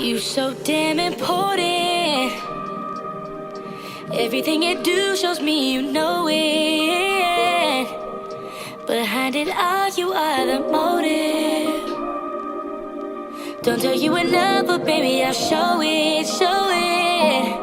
You so damn important. Everything you do shows me you know it. Behind it all, you are the motive. Don't tell you enough, but baby, I'll show it, show it.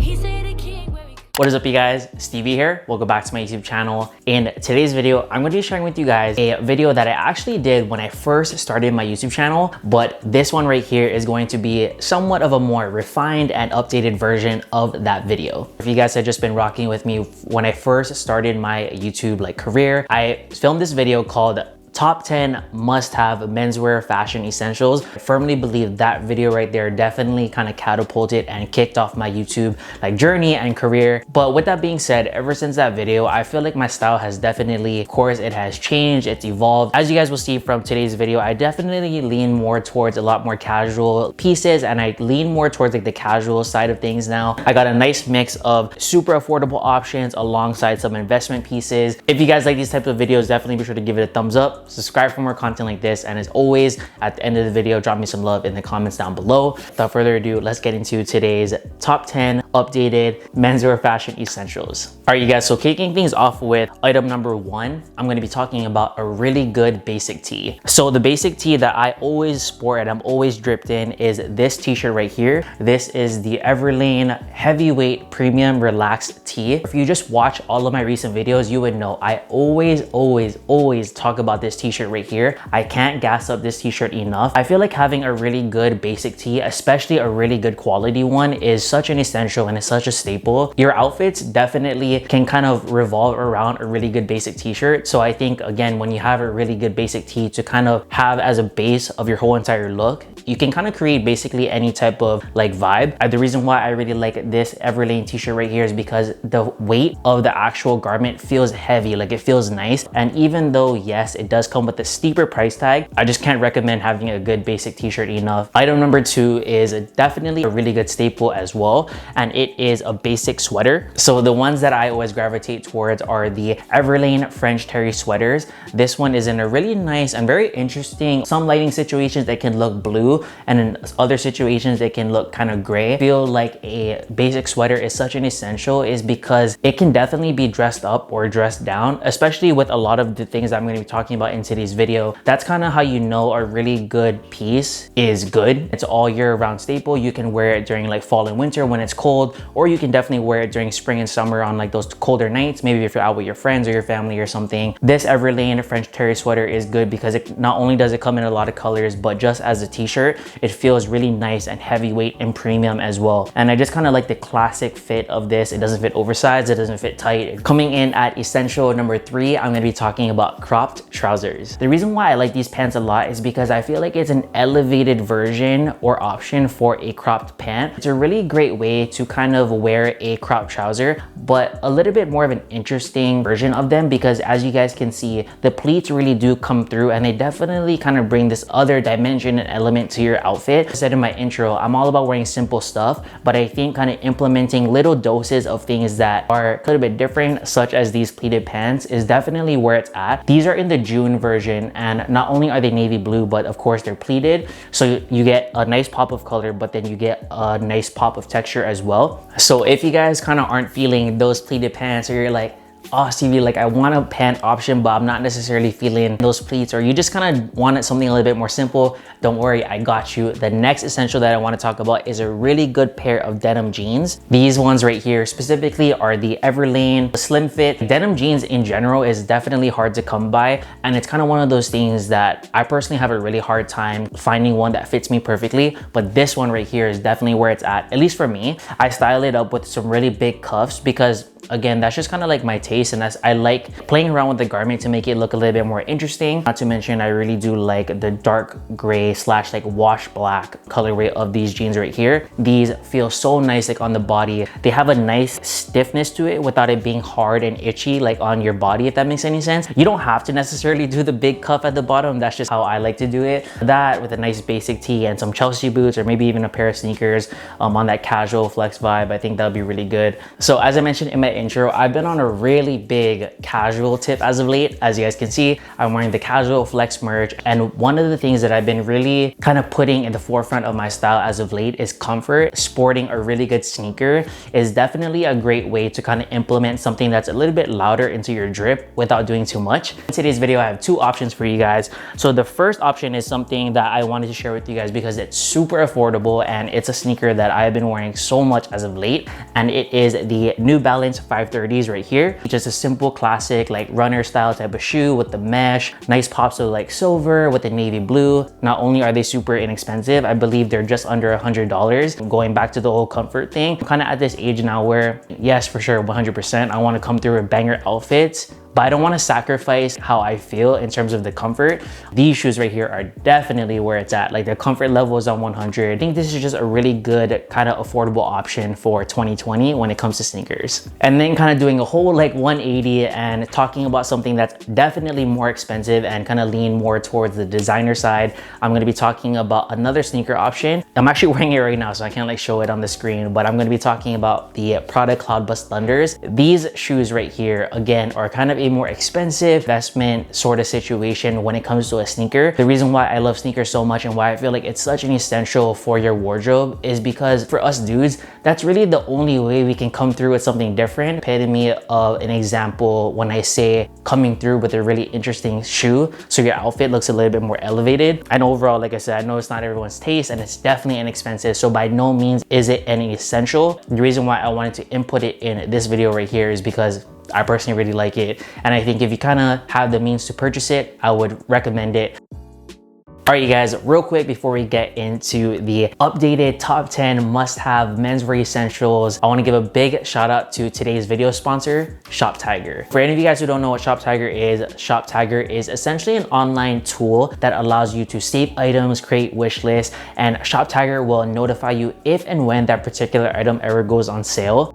He said the king where he... What is up, you guys? Stevie here. Welcome back to my YouTube channel. In today's video, I'm going to be sharing with you guys a video that I actually did when I first started my YouTube channel, but this one right here is going to be somewhat of a more refined and updated version of that video. If you guys had just been rocking with me when I first started my YouTube career, I filmed this video called Top 10 must-have menswear fashion essentials. I firmly believe that video right there definitely kind of catapulted and kicked off my YouTube journey and career. But with that being said, ever since that video, I feel like my style has definitely, of course, it has changed, it's evolved. As you guys will see from today's video, I definitely lean more towards a lot more casual pieces, and I lean more towards the casual side of things now. I got a nice mix of super affordable options alongside some investment pieces. If you guys like these types of videos, definitely be sure to give it a thumbs up. Subscribe for more content like this, and as always, at the end of the video, drop me some love in the comments down below. Without further ado, let's get into today's top 10 updated menswear fashion essentials. All right, you guys, so kicking things off with item number 1, I'm going to be talking about a really good basic tee. So the basic tee that I always sport and I'm always dripped in is this t-shirt right here. This is the Everlane heavyweight premium relaxed tee. If you just watch all of my recent videos, you would know I always talk about this t-shirt right here. I can't gas up this t-shirt enough. I feel like having a really good basic tee, especially a really good quality one, is such an essential and it's such a staple. Your outfits definitely can kind of revolve around a really good basic t-shirt. So I think, again, when you have a really good basic tee to kind of have as a base of your whole entire look, you can kind of create basically any type of vibe. The reason why I really like this Everlane t-shirt right here is because the weight of the actual garment feels heavy, it feels nice. And even though, yes, it does come with a steeper price tag, I just can't recommend having a good basic t-shirt enough. Item number 2 is definitely a really good staple as well, and it is a basic sweater. So the ones that I always gravitate towards are the Everlane French terry sweaters. This one is in a really nice and very interesting, some lighting situations that can look blue, and in other situations it can look kind of gray. I feel like a basic sweater is such an essential is because it can definitely be dressed up or dressed down, especially with a lot of the things that I'm going to be talking about in today's video. That's kind of how you know a really good piece is good. It's all year round staple. You can wear it during fall and winter when it's cold, or you can definitely wear it during spring and summer on those colder nights, maybe if you're out with your friends or your family or something. This Everlane French terry sweater is good because it not only does it come in a lot of colors, but just as a t-shirt, it feels really nice and heavyweight and premium as well. And I just kind of like the classic fit of this. It doesn't fit oversized, it doesn't fit tight. Coming in at essential number 3, I'm going to be talking about cropped trousers. The reason why I like these pants a lot is because I feel like it's an elevated version or option for a cropped pant. It's a really great way to kind of wear a cropped trouser, but a little bit more of an interesting version of them, because as you guys can see, the pleats really do come through and they definitely kind of bring this other dimension and element to your outfit. I said in my intro, I'm all about wearing simple stuff, but I think kind of implementing little doses of things that are a little bit different, such as these pleated pants, is definitely where it's at. These are in the June version, and not only are they navy blue, but of course they're pleated, so you get a nice pop of color, but then you get a nice pop of texture as well. So if you guys kind of aren't feeling those pleated pants, or you're like, oh, Stevie, I want a pant option, but I'm not necessarily feeling those pleats, or you just kind of wanted something a little bit more simple, don't worry, I got you. The next essential that I want to talk about is a really good pair of denim jeans. These ones right here specifically are the Everlane Slim Fit. Denim jeans in general is definitely hard to come by, and it's kind of one of those things that I personally have a really hard time finding one that fits me perfectly, but this one right here is definitely where it's at least for me. I style it up with some really big cuffs because, again, that's just kind of my taste, and I like playing around with the garment to make it look a little bit more interesting. Not to mention, I really do like the dark gray / wash black colorway of these jeans right here. These feel so nice on the body. They have a nice stiffness to it without it being hard and itchy on your body, if that makes any sense. You don't have to necessarily do the big cuff at the bottom. That's just how I like to do it. That with a nice basic tee and some Chelsea boots, or maybe even a pair of sneakers on that casual flex vibe, I think that would be really good. So as I mentioned in my intro, I've been on a really big casual tip as of late. As you guys can see, I'm wearing the casual flex merch, and one of the things that I've been really kind of putting in the forefront of my style as of late is comfort. Sporting a really good sneaker is definitely a great way to kind of implement something that's a little bit louder into your drip without doing too much. In today's video, I have two options for you guys. So the first option is something that I wanted to share with you guys because it's super affordable and it's a sneaker that I've been wearing so much as of late, and it is the New Balance 530s right here. Just a simple classic like runner style type of shoe with the mesh, nice pops of like silver with the navy blue. Not only are they super inexpensive, I believe they're just under $100. Going back to the whole comfort thing, I'm kind of at this age now where yes, for sure, 100%, I want to come through with banger outfits, but I don't want to sacrifice how I feel in terms of the comfort. These shoes right here are definitely where it's at. Like the comfort level is on 100. I think this is just a really good kind of affordable option for 2020 when it comes to sneakers. And then kind of doing a whole like 180 and talking about something that's definitely more expensive and kind of lean more towards the designer side. I'm going to be talking about another sneaker option. I'm actually wearing it right now, so I can't like show it on the screen, but I'm going to be talking about the Prada Cloudbust Thunders. These shoes right here, again, are kind of a more expensive investment sort of situation when it comes to a sneaker. The reason why I love sneakers so much and why I feel like it's such an essential for your wardrobe is because for us dudes, that's really the only way we can come through with something different. Epitome of an example when I say coming through with a really interesting shoe so your outfit looks a little bit more elevated. And overall, like I said, I know it's not everyone's taste and it's definitely inexpensive, so by no means is it an essential. The reason why I wanted to input it in this video right here is because I personally really like it, and I think if you kind of have the means to purchase it, I would recommend it. All right, you guys, real quick before we get into the updated top 10 must-have menswear essentials, I want to give a big shout out to today's video sponsor, Shop Tiger. For any of you guys who don't know what Shop Tiger is essentially an online tool that allows you to save items, create wish lists, and Shop Tiger will notify you if and when that particular item ever goes on sale.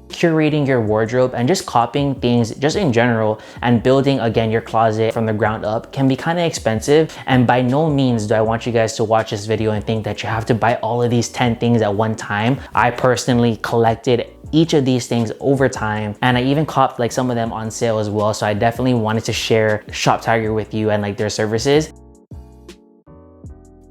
Curating your wardrobe and just copying things just in general and building again your closet from the ground up can be kind of expensive, and by no means do I want you guys to watch this video and think that you have to buy all of these 10 things at one time. I personally collected each of these things over time, and I even copped like some of them on sale as well, so I definitely wanted to share Shop Tiger with you and like their services.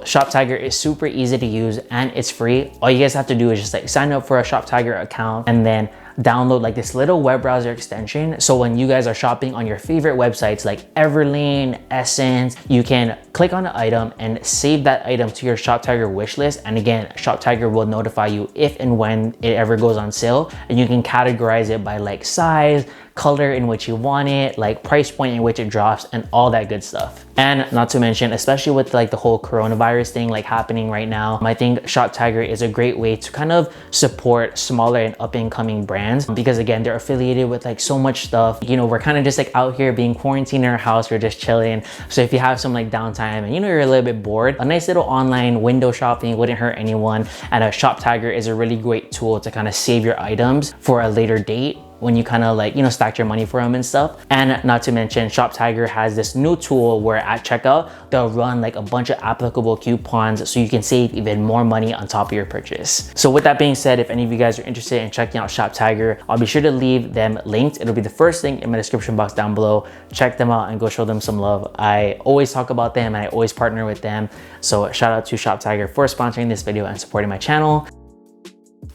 Shop Tiger is super easy to use and it's free. All you guys have to do is just like sign up for a Shop Tiger account and then download like this little web browser extension. So when you guys are shopping on your favorite websites like Everlane, Essence, you can click on the item and save that item to your Shop Tiger wish list. And again, Shop Tiger will notify you if and when it ever goes on sale, and you can categorize it by like size, color in which you want it, like price point in which it drops, and all that good stuff. And not to mention, especially with like the whole coronavirus thing like happening right now, I think Shop Tiger is a great way to kind of support smaller and up and coming brands, because again, they're affiliated with like so much stuff. You know, we're kind of just like out here being quarantined in our house, we're just chilling. So if you have some like downtime and you know you're a little bit bored, a nice little online window shopping wouldn't hurt anyone. And a Shop Tiger is a really great tool to kind of save your items for a later date when you kind of like, you know, stack your money for them and stuff. And not to mention, Shop Tiger has this new tool where at checkout, they'll run like a bunch of applicable coupons so you can save even more money on top of your purchase. So with that being said, if any of you guys are interested in checking out Shop Tiger, I'll be sure to leave them linked. It'll be the first link in my description box down below. Check them out and go show them some love. I always talk about them and I always partner with them. So shout out to Shop Tiger for sponsoring this video and supporting my channel.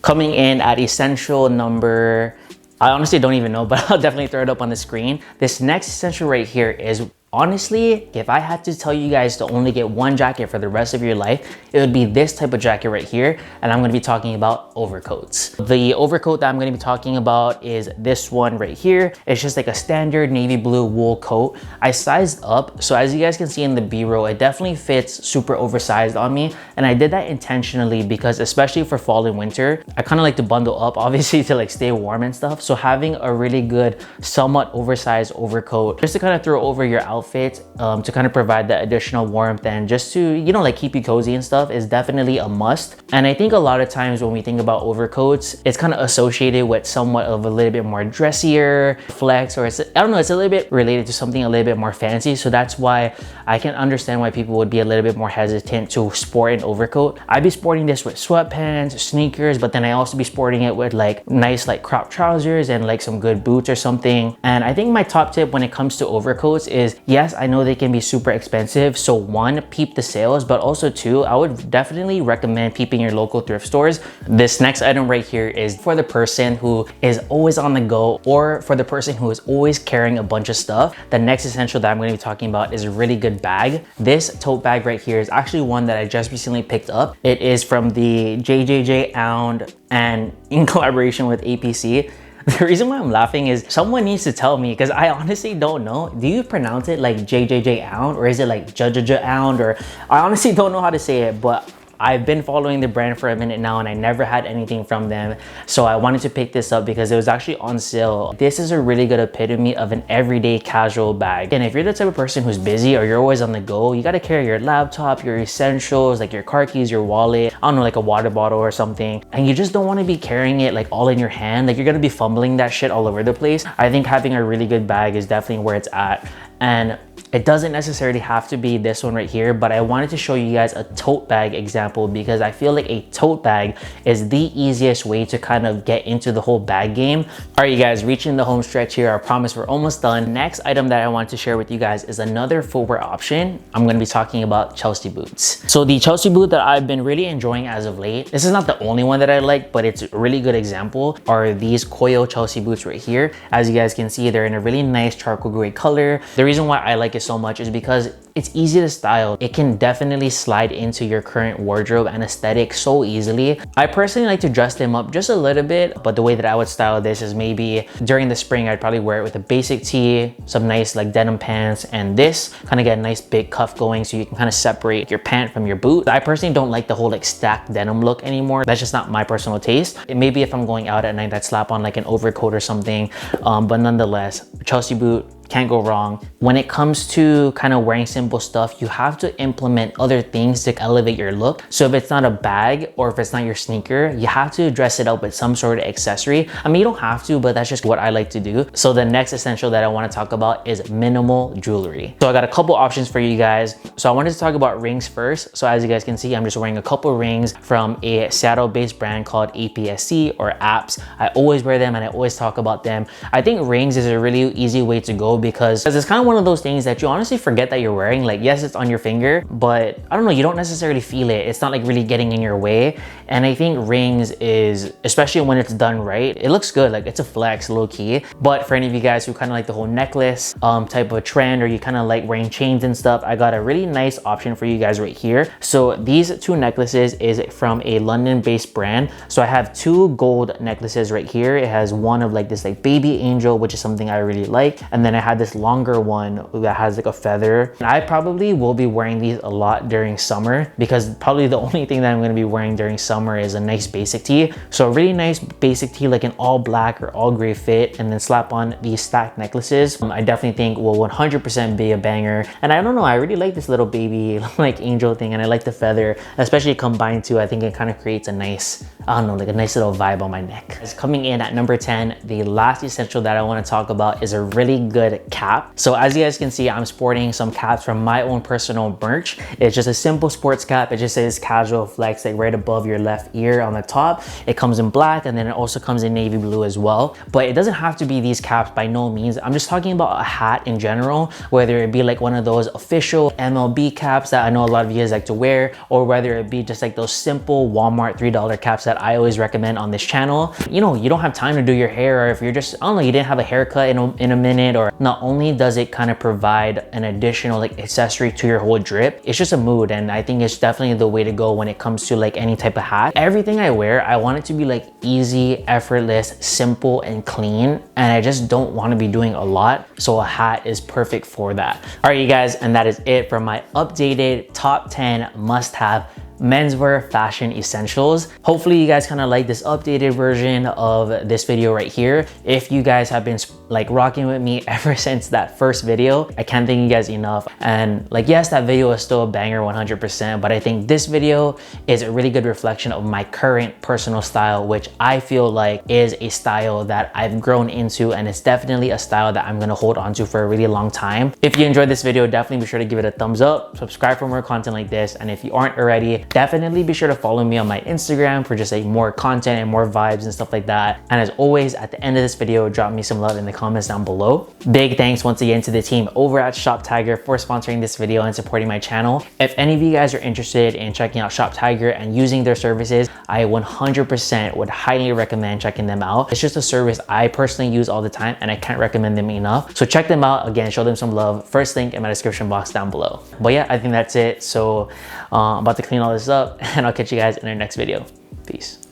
Coming in at essential number, I honestly don't even know, but I'll definitely throw it up on the screen. This next essential right here is, honestly, if I had to tell you guys to only get one jacket for the rest of your life, it would be this type of jacket right here. And I'm gonna be talking about overcoats. The overcoat that I'm gonna be talking about is this one right here. It's just like a standard navy blue wool coat. I sized up, so as you guys can see in the B-roll, it definitely fits super oversized on me. And I did that intentionally because especially for fall and winter, I kind of like to bundle up, obviously, to like stay warm and stuff. So having a really good, somewhat oversized overcoat just to kind of throw over your outfit outfit to kind of provide that additional warmth and just to, you know, like keep you cozy and stuff is definitely a must. And I think a lot of times when we think about overcoats, it's kind of associated with somewhat of a little bit more dressier flex, or it's, I don't know, it's a little bit related to something a little bit more fancy. So that's why I can understand why people would be a little bit more hesitant to sport an overcoat. I'd be sporting this with sweatpants, sneakers, but then I also be sporting it with like nice like crop trousers and like some good boots or something. And I think my top tip when it comes to overcoats is, yes, I know they can be super expensive. So one, peep the sales, but also two, I would definitely recommend peeping your local thrift stores. This next item right here is for the person who is always on the go, or for the person who is always carrying a bunch of stuff. The next essential that I'm going to be talking about is a really good bag. This tote bag right here is actually one that I just recently picked up. It is from the JJJ Ound and in collaboration with APC. The reason why I'm laughing is someone needs to tell me, because I honestly don't know. Do you pronounce it like JJJ Ound, or is it like JJJ Ound, or I honestly don't know how to say it, but I've been following the brand for a minute now and I never had anything from them. So I wanted to pick this up because it was actually on sale. This is a really good epitome of an everyday casual bag. And if you're the type of person who's busy or you're always on the go, you gotta carry your laptop, your essentials, like your car keys, your wallet, I don't know, like a water bottle or something. And you just don't wanna be carrying it like all in your hand. Like you're gonna be fumbling that shit all over the place. I think having a really good bag is definitely where it's at. And it doesn't necessarily have to be this one right here, but I wanted to show you guys a tote bag example because I feel like a tote bag is the easiest way to kind of get into the whole bag game. All right, you guys, reaching the home stretch here. I promise we're almost done. Next item that I want to share with you guys is another footwear option. I'm going to be talking about Chelsea boots. So the Chelsea boot that I've been really enjoying as of late, this is not the only one that I like, but it's a really good example, are these Koyo Chelsea boots right here. As you guys can see, they're in a really nice charcoal gray color. The reason why I like it so much is because it's easy to style. It can definitely slide into your current wardrobe and aesthetic so easily. I personally like to dress them up just a little bit, but the way that I would style this is maybe during the spring, I'd probably wear it with a basic tee, some nice like denim pants, and this kind of get a nice big cuff going so you can kind of separate your pant from your boot. I personally don't like the whole like stacked denim look anymore. That's just not my personal taste. Maybe if I'm going out at night, I'd slap on like an overcoat or something, but nonetheless, Chelsea boot, can't go wrong. When it comes to kind of wearing simple stuff, you have to implement other things to elevate your look. So if it's not a bag or if it's not your sneaker, you have to dress it up with some sort of accessory. I mean, you don't have to, but that's just what I like to do. So the next essential that I want to talk about is minimal jewelry. So I got a couple options for you guys. So I wanted to talk about rings first. So as you guys can see, I'm just wearing a couple rings from a Seattle-based brand called APSC or APS. I always wear them and I always talk about them. I think rings is a really easy way to go because it's kind of one of those things that you honestly forget that you're wearing. Like, yes, it's on your finger, but I don't know, you don't necessarily feel it. It's not like really getting in your way. And I think rings is, especially when it's done right, it looks good. Like it's a flex, low key. But for any of you guys who kind of like the whole necklace type of trend, or you kind of like wearing chains and stuff, I got a really nice option for you guys right here. So these two necklaces is from a London-based brand. So I have two gold necklaces right here. It has one of like this like baby angel, which is something I really like. And then I had this longer one that has like a feather. And I probably will be wearing these a lot during summer because probably the only thing that I'm going to be wearing during summer is a nice basic tee. So a really nice basic tee, like an all black or all gray fit, and then slap on these stacked necklaces. I definitely think will 100% be a banger. And I don't know, I really like this little baby like angel thing, and I like the feather, especially combined too. I think it kind of creates a nice, I don't know, like a nice little vibe on my neck. It's coming in at number 10. The last essential that I want to talk about is a really good cap. So as you guys can see, I'm sporting some caps from my own personal merch. It's just a simple sports cap. It just says casual flex, like right above your left ear on the top. It comes in black, and then it also comes in navy blue as well. But it doesn't have to be these caps by no means. I'm just talking about a hat in general, whether it be like one of those official MLB caps that I know a lot of you guys like to wear, or whether it be just like those simple Walmart $3 caps that I always recommend on this channel. You know, you don't have time to do your hair, or if you're just, I don't know, you didn't have a haircut in a minute, or not only does it kind of provide an additional like accessory to your whole drip, it's just a mood. And I think it's definitely the way to go when it comes to like any type of hat. Everything I wear, I want it to be like easy, effortless, simple, and clean. And I just don't want to be doing a lot. So a hat is perfect for that. All right, you guys, and that is it for my updated top 10 must-have menswear fashion essentials. Hopefully you guys kind of like this updated version of this video right here. If you guys have been like rocking with me ever since that first video, I can't thank you guys enough. And like, yes, that video is still a banger 100%, but I think this video is a really good reflection of my current personal style, which I feel like is a style that I've grown into, and it's definitely a style that I'm gonna hold on to for a really long time. If you enjoyed this video, definitely be sure to give it a thumbs up, subscribe for more content like this, and if you aren't already, definitely be sure to follow me on my Instagram for just like more content and more vibes and stuff like that. And as always, at the end of this video, drop me some love in the comments down below. Big thanks once again to the team over at Shop Tiger for sponsoring this video and supporting my channel. If any of you guys are interested in checking out Shop Tiger and using their services, I 100% would highly recommend checking them out. It's just a service I personally use all the time and I can't recommend them enough. So check them out. Again, show them some love. First link in my description box down below. But yeah, I think that's it. So I'm about to clean all this up and I'll catch you guys in our next video. Peace.